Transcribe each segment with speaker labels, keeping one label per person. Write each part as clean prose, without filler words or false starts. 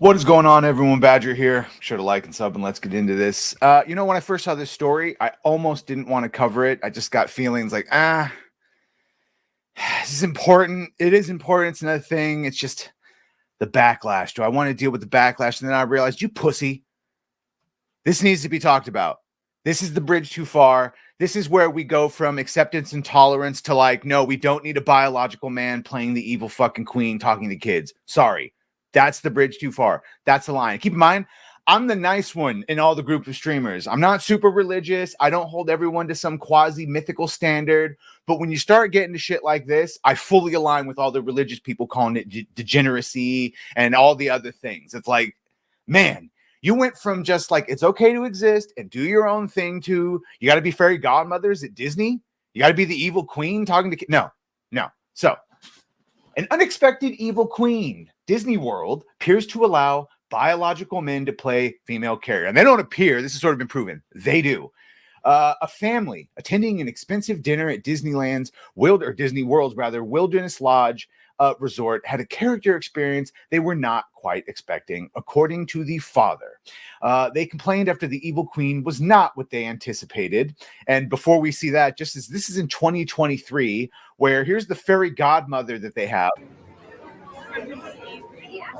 Speaker 1: What is going on, everyone? Badger here. Sure to like and sub, and let's get into this. When I first saw this story, I almost didn't want to cover it. I just got feelings like, this is important. It is important. It's another thing. It's just the backlash. Do I want to deal with the backlash? And then I realized, you pussy, this needs to be talked about. This is the bridge too far. This is where we go from acceptance and tolerance to like, no, we don't need a biological man playing the evil fucking queen talking to kids. Sorry. That's the bridge too far. That's the line. Keep in mind, I'm the nice one in all the group of streamers. I'm not super religious. I don't hold everyone to some quasi mythical standard. But when you start getting to shit like this, I fully align with all the religious people calling it degeneracy and all the other things. It's like, man, you went from just like, it's okay to exist and do your own thing to, you got to be fairy godmothers at Disney. You got to be the evil queen talking to kids. No. So, an unexpected evil queen. Disney World appears to allow biological men to play female character. And they don't appear. This has sort of been proven. They do. A family attending an expensive dinner at Disneyland's Disney World's Wilderness Lodge resort had a character experience they were not quite expecting, according to the father. They complained after the evil queen was not what they anticipated. And before we see that, just as this is in 2023, where here's the fairy godmother that they have.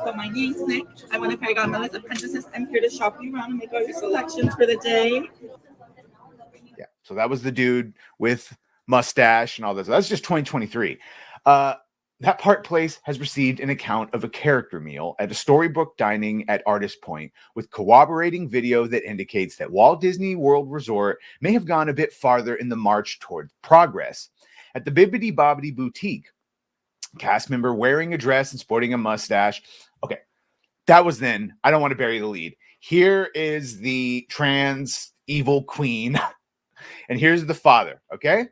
Speaker 2: So my name's Nick. I'm one of Fairy Godmother's apprentices. I'm here to shop you around and make all your selections for the day.
Speaker 1: Yeah, so that was the dude with mustache and all this. That's just 2023. That Park Place has received an account of a character meal at a Storybook Dining at Artist Point with corroborating video that indicates that Walt Disney World Resort may have gone a bit farther in the march toward progress. At the Bibbidi Bobbidi Boutique, cast member wearing a dress and sporting a mustache. Okay, that was then. I don't want to bury the lead. Here is the trans evil queen, and here's the father, okay?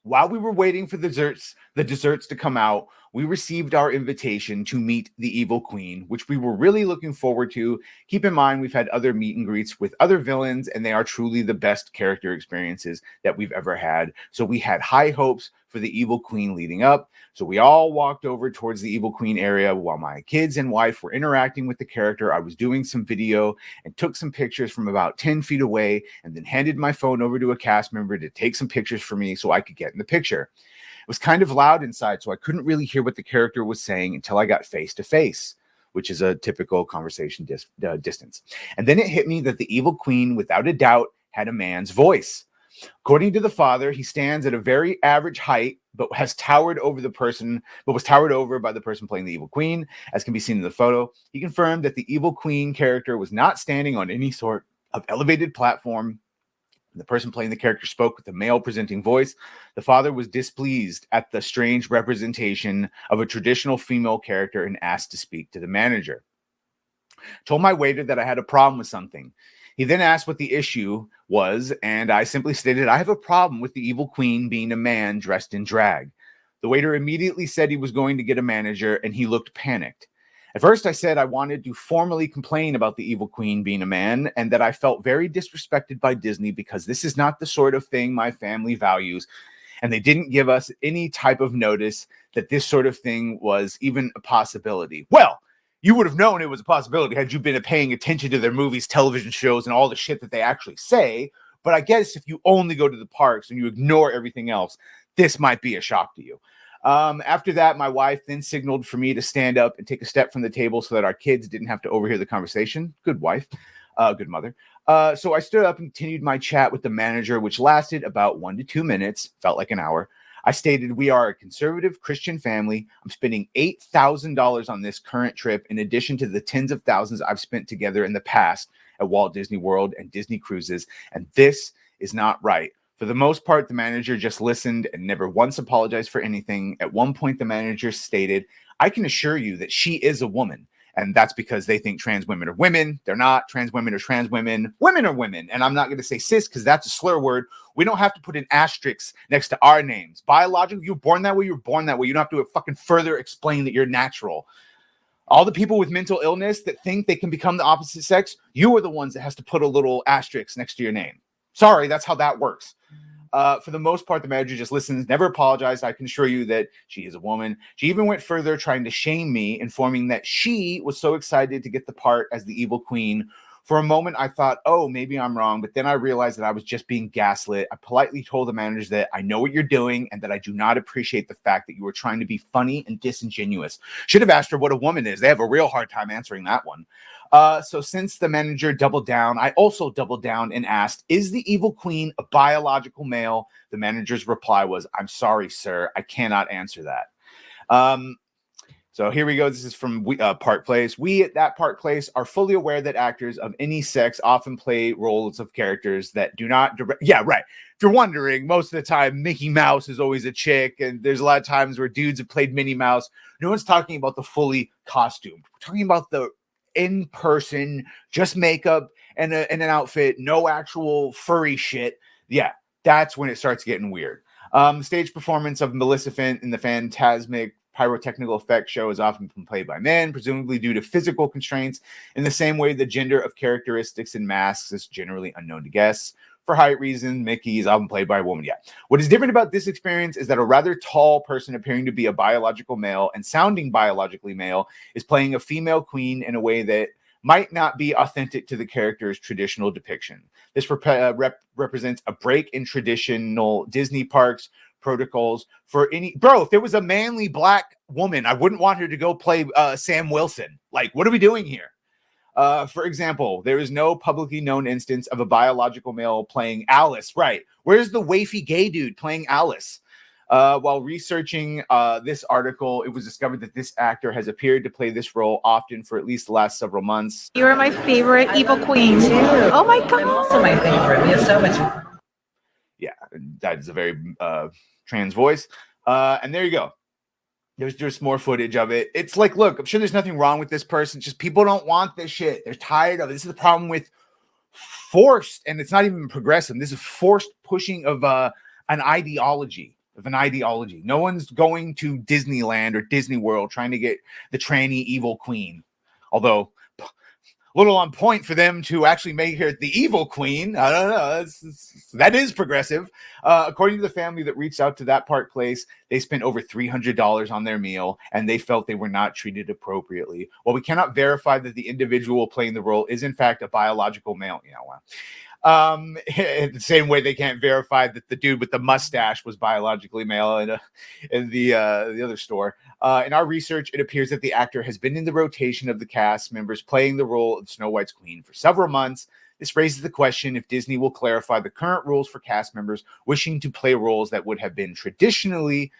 Speaker 1: While we were waiting for the desserts to come out, we received our invitation to meet the evil queen, which we were really looking forward to. Keep in mind, we've had other meet and greets with other villains, and they are truly the best character experiences that we've ever had. So we had high hopes for the evil queen leading up. So we all walked over towards the evil queen area while my kids and wife were interacting with the character. I was doing some video and took some pictures from about 10 feet away, and then handed my phone over to a cast member to take some pictures for me so I could get in the picture. It was kind of loud inside, so I couldn't really hear what the character was saying until I got face to face, which is a typical conversation distance. And then it hit me that the evil queen, without a doubt, had a man's voice. According to the father, he stands at a very average height, but was towered over by the person playing the evil queen, as can be seen in the photo. He confirmed that the evil queen character was not standing on any sort of elevated platform. The person playing the character spoke with a male-presenting voice. The father was displeased at the strange representation of a traditional female character and asked to speak to the manager. Told my waiter that I had a problem with something. He then asked what the issue was, and I simply stated, I have a problem with the evil queen being a man dressed in drag. The waiter immediately said he was going to get a manager, and he looked panicked. At first, I said I wanted to formally complain about the evil queen being a man and that I felt very disrespected by Disney because this is not the sort of thing my family values, and they didn't give us any type of notice that this sort of thing was even a possibility. Well, you would have known it was a possibility had you been paying attention to their movies, television shows, and all the shit that they actually say. But I guess if you only go to the parks and you ignore everything else, this might be a shock to you. After that, my wife then signaled for me to stand up and take a step from the table so that our kids didn't have to overhear the conversation. Good wife, good mother. So I stood up and continued my chat with the manager, which lasted about 1 to 2 minutes, felt like an hour. I stated, we are a conservative Christian family. I'm spending $8,000 on this current trip, in addition to the tens of thousands I've spent together in the past at Walt Disney World and Disney Cruises, and this is not right. For the most part, the manager just listened and never once apologized for anything. At one point, the manager stated, I can assure you that she is a woman. And that's because they think trans women are women. They're not. Trans women are trans women. Women are women. And I'm not going to say cis because that's a slur word. We don't have to put an asterisk next to our names. Biologically, you were born that way. You were born that way. You don't have to fucking further explain that you're natural. All the people with mental illness that think they can become the opposite sex, you are the ones that has to put a little asterisk next to your name. Sorry, that's how that works. For the most part, the manager just listens, never apologized. I can assure you that she is a woman. She even went further, trying to shame me, informing that she was so excited to get the part as the evil queen. For a moment, I thought, oh, maybe I'm wrong. But then I realized that I was just being gaslit. I politely told the managers that I know what you're doing and that I do not appreciate the fact that you were trying to be funny and disingenuous. Should have asked her what a woman is. They have a real hard time answering that one. So since the manager doubled down, I also doubled down and asked, is the evil queen a biological male? The manager's reply was, I'm sorry, sir. I cannot answer that. So here we go. This is from Park Place. We at that Park Place are fully aware that actors of any sex often play roles of characters that do not direct. Yeah, right. If you're wondering, most of the time, Mickey Mouse is always a chick, and there's a lot of times where dudes have played Minnie Mouse. No one's talking about the fully costumed. We're talking about the in-person, just makeup and an outfit, no actual furry shit. Yeah, that's when it starts getting weird. The stage performance of Maleficent in the Phantasmic pyrotechnical effect show is often played by men, presumably due to physical constraints, in the same way the gender of characteristics in masks is generally unknown to guests. For height reasons, Mickey is often played by a woman. Yeah. What is different about this experience is that a rather tall person appearing to be a biological male and sounding biologically male is playing a female queen in a way that might not be authentic to the character's traditional depiction. This represents a break in traditional Disney parks protocols for any if there was a manly black woman, I wouldn't want her to go play Sam Wilson. Like, what are we doing here? For example, there is no publicly known instance of a biological male playing Alice. Right. Where's the wafy gay dude playing Alice? While researching this article, it was discovered that this actor has appeared to play this role often for at least the last several months.
Speaker 3: You are my favorite evil queen.
Speaker 4: Too.
Speaker 3: Oh my God.
Speaker 4: I'm also my favorite. We have so much.
Speaker 1: Yeah, that is a very trans voice. And there you go. There's just more footage of it. It's like, look, I'm sure there's nothing wrong with this person. Just people don't want this shit. They're tired of it. This is the problem with forced, and it's not even progressive. This is forced pushing of an ideology. No one's going to Disneyland or Disney World trying to get the tranny evil queen. Although a little on point for them to actually make her the evil queen. I don't know. That is progressive. According to the family that reached out to that Park Place, they spent over $300 on their meal, and they felt they were not treated appropriately. While we cannot verify that the individual playing the role is in fact a biological male, in the same way they can't verify that the dude with the mustache was biologically male in the other store. In our research, it appears that the actor has been in the rotation of the cast members playing the role of Snow White's queen for several months. This raises the question if Disney will clarify the current rules for cast members wishing to play roles that would have been traditionally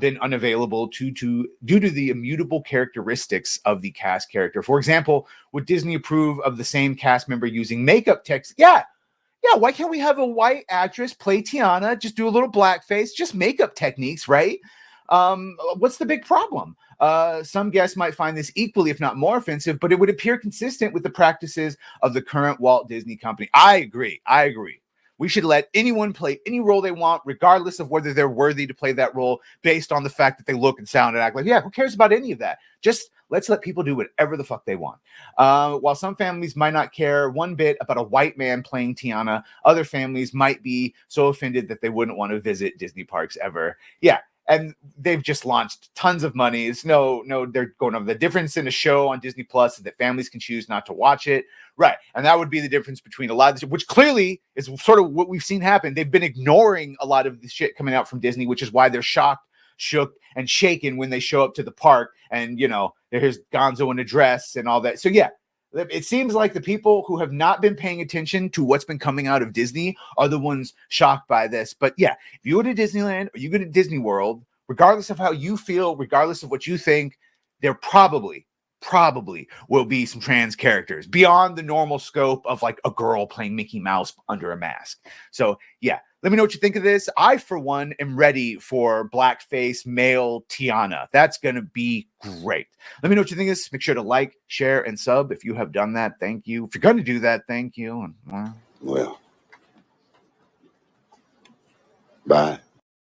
Speaker 1: been unavailable due to the immutable characteristics of the cast character. For example, would Disney approve of the same cast member using makeup techs? Yeah. Why can't we have a white actress play Tiana? Just do a little blackface, just makeup techniques, right? What's the big problem? Some guests might find this equally, if not more offensive, but it would appear consistent with the practices of the current Walt Disney Company. I agree. We should let anyone play any role they want, regardless of whether they're worthy to play that role based on the fact that they look and sound and act like, who cares about any of that? Just let's let people do whatever the fuck they want. While some families might not care one bit about a white man playing Tiana, other families might be so offended that they wouldn't want to visit Disney parks ever. Yeah. And they've just launched tons of money. It's no, they're going over. The difference in a show on Disney Plus is that families can choose not to watch it. Right. And that would be the difference between a lot of this, which clearly is sort of what we've seen happen. They've been ignoring a lot of the shit coming out from Disney, which is why they're shocked, shook, and shaken when they show up to the park and, there's Gonzo in a dress and all that. So, yeah. It seems like the people who have not been paying attention to what's been coming out of Disney are the ones shocked by this. But yeah, if you go to Disneyland or you go to Disney World, regardless of how you feel, regardless of what you think, there probably will be some trans characters beyond the normal scope of like a girl playing Mickey Mouse under a mask. So yeah, let me know what you think of this. I, for one, am ready for blackface male Tiana. That's going to be great. Let me know what you think of this. Make sure to like, share, and sub if you have done that. Thank you. If you're going to do that, thank you.
Speaker 5: Well, bye.